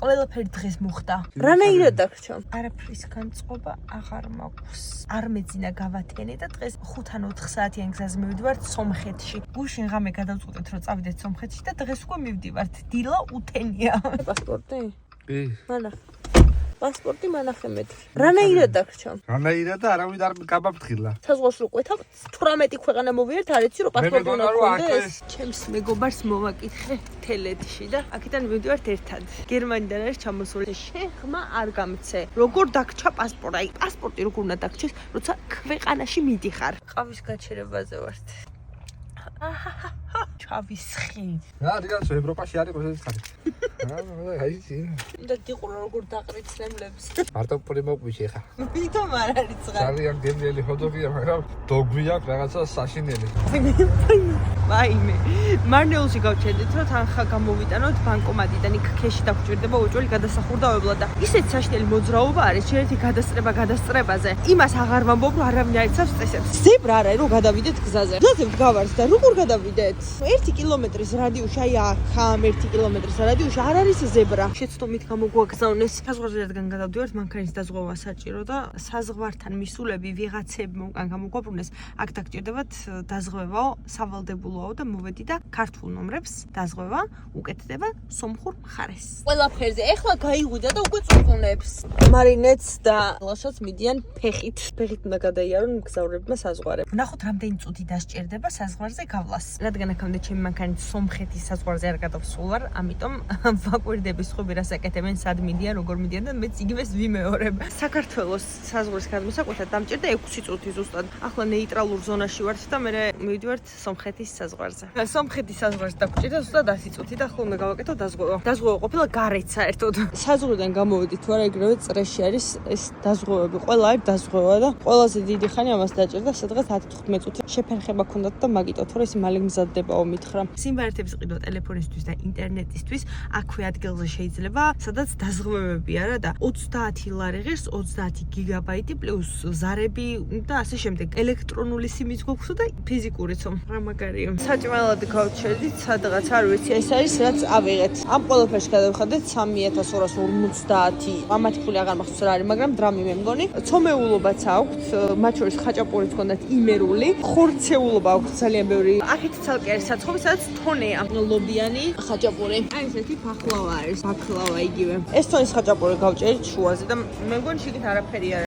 ყველაფერი დღეს მოხდა. რანაირად დაგრჩა? არაფრის განწყობა აღარ მაქვს. არ მეძინა გავათენე და დღეს 5 ან 4 საათიან გზაზე მივდივართ სომხეთში. გუშინ ღამე გადავწყვეტეთ რომ წავიდეთ სომხეთში და დღეს უკვე მივდივართ. დილა უთენია. პასპორტი? კი. მანახ. პასპორტი მანახე მეტი. რანაირად დაგრჩა? რანაირად და არავინ არ გამაფრთხილა. საზღვარს რო ყვეთავ 18 ქვეყანა მოვიართ, არ იცი რომ პასპორტი უნდა გქონდეს. ჩემს მეგობარს მოვაკითხე თელეთში და აქედან მივდივართ ერთად. გერმანიდან არის ჩამოსული. შეხმა არ გამცე. როგორ დაგრჩა პასპორტი? პასპორტი როგორ უნდა დაგრჩეს, როცა ქვეყანაში მიდიხარ. ყავის გაჩერებაზე ვართ. ჩავისხი. რა რიგაც ევროპაში არის პროცესი ხარი. აი ისი. და დიყურო როგორ დაყრიცნემლებს. მარტო პური მოგვიჩი ხა. ვითომ არ არის წყალი. ძალიან გემრიელი ჰოდოგი მაგრამ დოგვი აქვს რაღაცა საშინელი. ვაიმე. მარნეულში გავჩერდით რომ თანხა გამოვიტანოთ ბანკომატიდან იქ ქეში დაგვჭირდება უჭველი გადასახურდაობლა და ისეთ საშინელი მოძრაობა არის შეიძლება გადასწრებაზე. იმას აღარ ვამბობ რომ არავინ არ იცავს წესებს. ზებრა არა რომ გადავიდეთ გზაზე. გზაზე ვდგავართ და როგორ გადავიდეთ? 1 კილომეტრის რადიუსში აი აქ 1 კილომეტრის რადიუსში არ არის ზებრა. შეცდომით გამოგვაგზავნეს. საზღვარზე რადგან გადავდივართ, მანქანის დაზღვევა საჭირო და საზღვართან მისულები ვიღაცებმა უკან გამოგვაბრუნეს. აქ დაგჭირდებათ დაზღვევაო, სავალდებულოო და მოვედი და ქართულ ნომრებს დაზღვევა უკეთდება სომხურ მხარეს. ყველაფერზე. ეხლა გაიღვიდა და უკვე წუხუნებს. მარინეთს და ლაშას მიდიან ფეხით. ფეხით უნდა გადაიარონ მგზავრებმა საზღვარებს. ვნახოთ რამდენი წუთი დასჭირდება საზღვარზე გავლას. რადგან აქამდე ჩემი მანქანით სომხეთის საზღვარზე არ გადავსულ ვარ, ამიტომ ვაკვირდების ხუბი რას აკეთებენ, სად მიდიან, როგორ მიდიან და მეც იგივეს ვიმეორებ. საქართველოს საზღვრის გადმოსაკვეთად დამჭირდა 6 წუთი ზუსტად. ახლა ნეიტრალურ ზონაში ვართ და მე მივდივართ სომხეთის საზღვარზე. სომხეთის საზღვარზე დაგჭირდა ზუსტად 100 წუთი და ახლა უნდა გავაკეთო დაზღვევა. დაზღვევა ყოფილა გარეთ საერთოდ. საზღვრიდან გამოვედით ვარა, ეგრევე წრეში არის ეს დაზღვევები. ყველა არის დაზღვევა და ყველაზე დიდი ხანი ამას დაჭირდა, სადღაც 10-15 წუთი შეფერხება ქონდათ და მაგიტო თორე ეს მალე მზადდებაო მითხრა. სიმბაერთებს ყიდო ტელეფონისთვის და ინტერნეტისთვის, აქვე ადგილზე შეიძლება, სადაც დაზღვევები არა და 30 ლარი ღირს 30 გიგაბაიტი პლუს ზარები და ასე შემდეგ. ელექტრონული სიმიც გვაქვს და ფიზიკურიც რა მაგარია. საჭმელად გავჩერდით, სადღაც არ ვიცი, ეს არის რაც ავიღეთ. ამ ყველაფერს გადავხადეთ 3250. ამათი ფული აღარ მახსოვს რა არის, მაგრამ დრამი მე მგონი. ცომეულობაც აქვს, მათ შორის ხაჭაპურიც ჰქონდათ იმერული, ხორცეულობა აქვს ძალიან ბევრი. აქეთ ცალკე არის საცხობი, სადაც თონეა. ლობიანი ხაჭაპური. აი ესეთი ფახლავა არის, ბაკლავა იგივე. ეს თონის ხაჭაპური გავჭერით შუაზე და მე მგონი შიგნით არაფერი არ